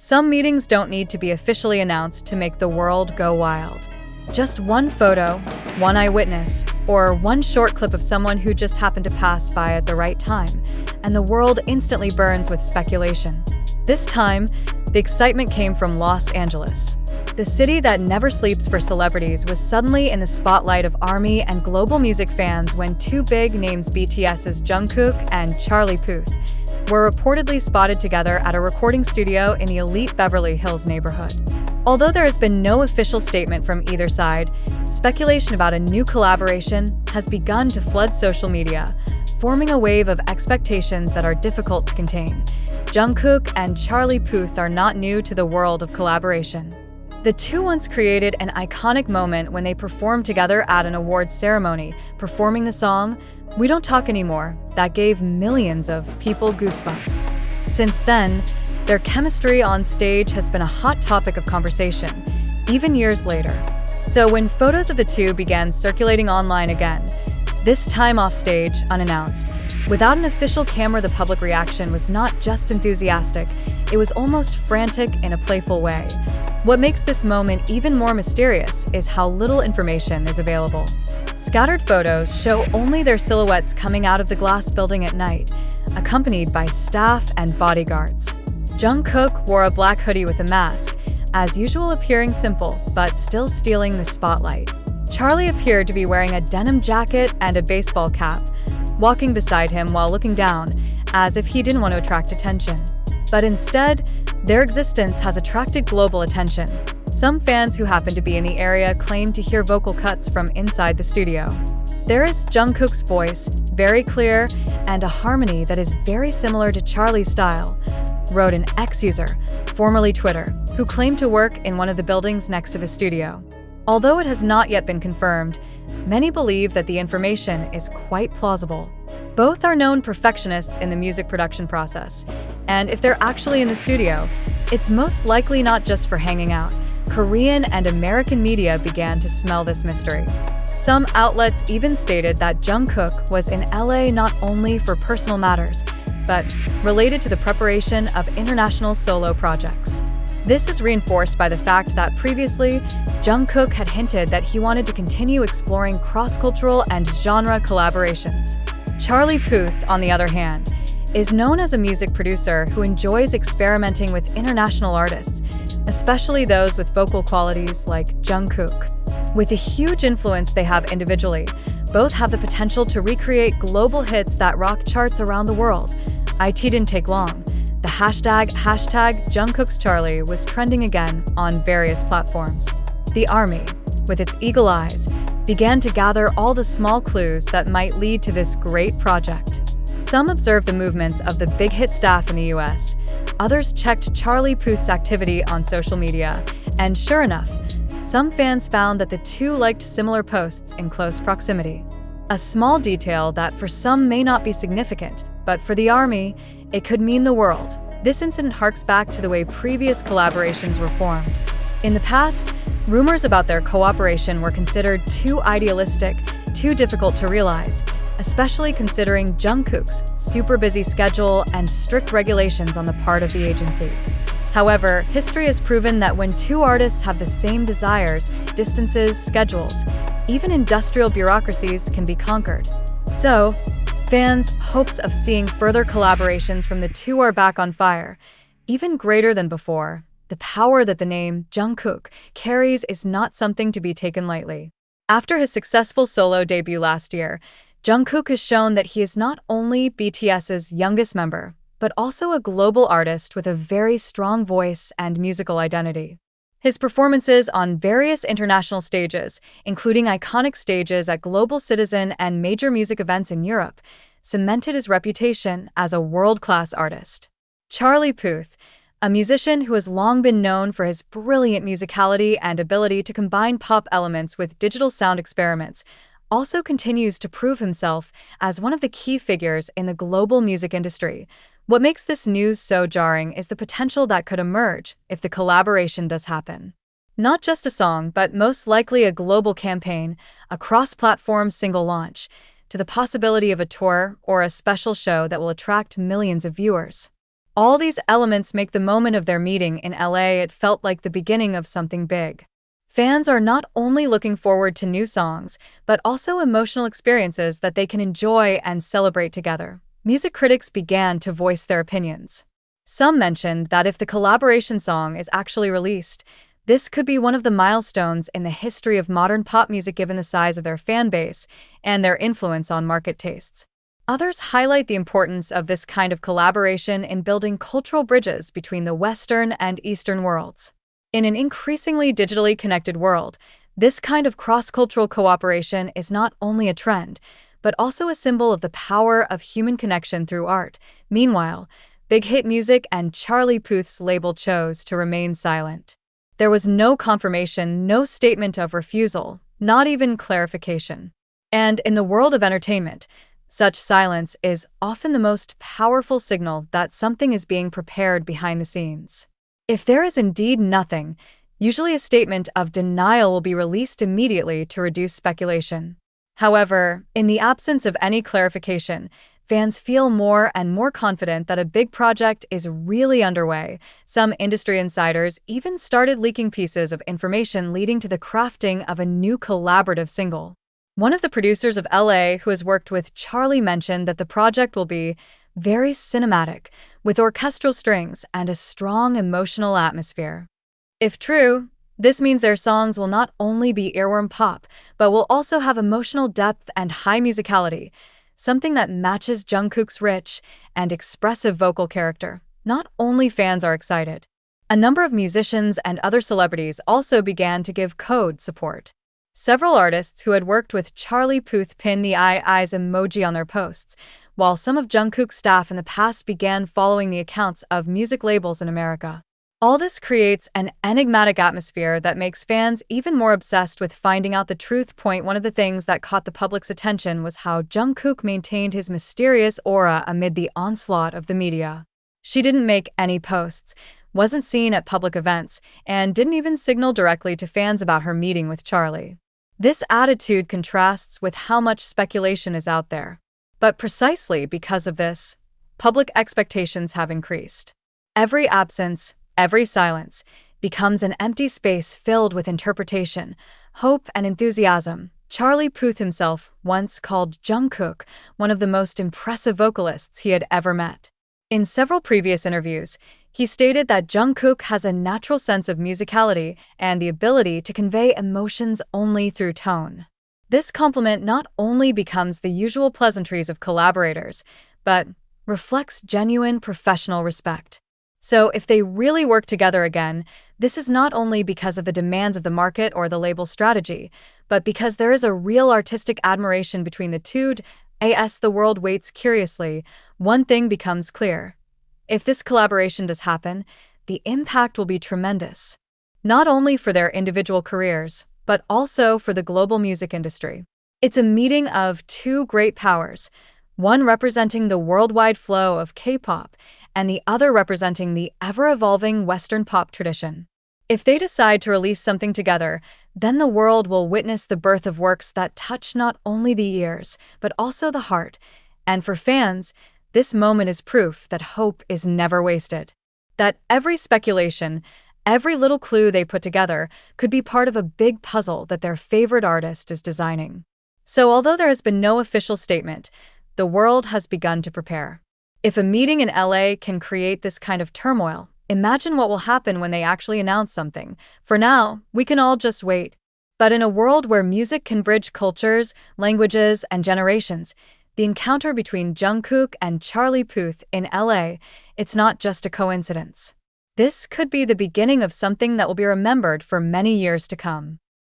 Some meetings don't need to be officially announced to make the world go wild. Just one photo, one eyewitness, or one short clip of someone who just happened to pass by at the right time, and the world instantly burns with speculation. This time, the excitement came from Los Angeles. The city that never sleeps for celebrities was suddenly in the spotlight of ARMY and global music fans when two big names, BTS's Jungkook and Charlie Puth, were reportedly spotted together at a recording studio in the elite Beverly Hills neighborhood. Although there has been no official statement from either side, speculation about a new collaboration has begun to flood social media, forming a wave of expectations that are difficult to contain. Jungkook and Charlie Puth are not new to the world of collaboration. The two once created an iconic moment when they performed together at an awards ceremony, performing the song "We Don't Talk Anymore" that gave millions of people goosebumps. Since then, their chemistry on stage has been a hot topic of conversation, even years later. So when photos of the two began circulating online again, this time off stage, unannounced, without an official camera, the public reaction was not just enthusiastic, it was almost frantic in a playful way. What makes this moment even more mysterious is how little information is available. Scattered photos show only their silhouettes coming out of the glass building at night, accompanied by staff and bodyguards. Jungkook wore a black hoodie with a mask, as usual appearing simple, but still stealing the spotlight. Charlie appeared to be wearing a denim jacket and a baseball cap, walking beside him while looking down, as if he didn't want to attract attention. But instead, their existence has attracted global attention. Some fans who happen to be in the area claim to hear vocal cuts from inside the studio. There is Jungkook's voice, very clear, and a harmony that is very similar to Charlie's style, wrote an ex-user, formerly Twitter, who claimed to work in one of the buildings next to the studio. Although it has not yet been confirmed, many believe that the information is quite plausible. Both are known perfectionists in the music production process, and if they're actually in the studio, it's most likely not just for hanging out. Korean and American media began to smell this mystery. Some outlets even stated that Jungkook was in LA not only for personal matters, but related to the preparation of international solo projects. This is reinforced by the fact that previously, Jungkook had hinted that he wanted to continue exploring cross-cultural and genre collaborations. Charlie Puth, on the other hand, is known as a music producer who enjoys experimenting with international artists, especially those with vocal qualities like Jungkook. With the huge influence they have individually, both have the potential to recreate global hits that rock charts around the world. It didn't take long. The hashtag Jungkook's Charlie was trending again on various platforms. The ARMY, with its eagle eyes, began to gather all the small clues that might lead to this great project. Some observed the movements of the big hit staff in the US. Others checked Charlie Puth's activity on social media, and sure enough, some fans found that the two liked similar posts in close proximity. A small detail that for some may not be significant, but for the ARMY, it could mean the world. This incident harks back to the way previous collaborations were formed. In the past, rumors about their cooperation were considered too idealistic, too difficult to realize, especially considering Jungkook's super busy schedule and strict regulations on the part of the agency. However, history has proven that when two artists have the same desires, distances, schedules, even industrial bureaucracies can be conquered. So, fans' hopes of seeing further collaborations from the two are back on fire, even greater than before. The power that the name Jungkook carries is not something to be taken lightly. After his successful solo debut last year, Jungkook has shown that he is not only BTS's youngest member, but also a global artist with a very strong voice and musical identity. His performances on various international stages, including iconic stages at Global Citizen and major music events in Europe, cemented his reputation as a world-class artist. Charlie Puth, a musician who has long been known for his brilliant musicality and ability to combine pop elements with digital sound experiments, also continues to prove himself as one of the key figures in the global music industry. What makes this news so jarring is the potential that could emerge if the collaboration does happen. Not just a song, but most likely a global campaign, a cross-platform single launch, to the possibility of a tour or a special show that will attract millions of viewers. All these elements make the moment of their meeting in LA it felt like the beginning of something big. Fans are not only looking forward to new songs, but also emotional experiences that they can enjoy and celebrate together. Music critics began to voice their opinions. Some mentioned that if the collaboration song is actually released, this could be one of the milestones in the history of modern pop music given the size of their fan base and their influence on market tastes. Others highlight the importance of this kind of collaboration in building cultural bridges between the Western and Eastern worlds. In an increasingly digitally connected world, this kind of cross-cultural cooperation is not only a trend, but also a symbol of the power of human connection through art. Meanwhile, big hit music and Charlie Puth's label chose to remain silent. There was no confirmation, no statement of refusal, not even clarification. And in the world of entertainment, such silence is often the most powerful signal that something is being prepared behind the scenes. If there is indeed nothing, usually a statement of denial will be released immediately to reduce speculation. However, in the absence of any clarification, fans feel more and more confident that a big project is really underway. Some industry insiders even started leaking pieces of information leading to the crafting of a new collaborative single. One of the producers of L.A. who has worked with Charlie mentioned that the project will be very cinematic, with orchestral strings and a strong emotional atmosphere. If true, this means their songs will not only be earworm pop, but will also have emotional depth and high musicality, something that matches Jungkook's rich and expressive vocal character. Not only fans are excited. A number of musicians and other celebrities also began to give code support. Several artists who had worked with Charlie Puth pinned the eyes emoji on their posts, while some of Jungkook's staff in the past began following the accounts of music labels in America. All this creates an enigmatic atmosphere that makes fans even more obsessed with finding out the truth. One of the things that caught the public's attention was how Jungkook maintained his mysterious aura amid the onslaught of the media. She didn't make any posts, wasn't seen at public events, and didn't even signal directly to fans about her meeting with Charlie. This attitude contrasts with how much speculation is out there. But precisely because of this, public expectations have increased. Every absence, every silence, becomes an empty space filled with interpretation, hope, and enthusiasm. Charlie Puth himself once called Jungkook one of the most impressive vocalists he had ever met. In several previous interviews, he stated that Jungkook has a natural sense of musicality and the ability to convey emotions only through tone. This compliment not only becomes the usual pleasantries of collaborators, but reflects genuine professional respect. So if they really work together again, this is not only because of the demands of the market or the label strategy, but because there is a real artistic admiration between the two. As the world waits curiously, one thing becomes clear. If this collaboration does happen, the impact will be tremendous. Not only for their individual careers, but also for the global music industry. It's a meeting of two great powers, one representing the worldwide flow of K-pop, and the other representing the ever-evolving Western pop tradition. If they decide to release something together, then the world will witness the birth of works that touch not only the ears, but also the heart. And for fans, this moment is proof that hope is never wasted. That every speculation, every little clue they put together could be part of a big puzzle that their favorite artist is designing. So although there has been no official statement, the world has begun to prepare. If a meeting in LA can create this kind of turmoil, imagine what will happen when they actually announce something. For now, we can all just wait. But in a world where music can bridge cultures, languages, and generations, the encounter between Jungkook and Charlie Puth in LA, it's not just a coincidence. This could be the beginning of something that will be remembered for many years to come.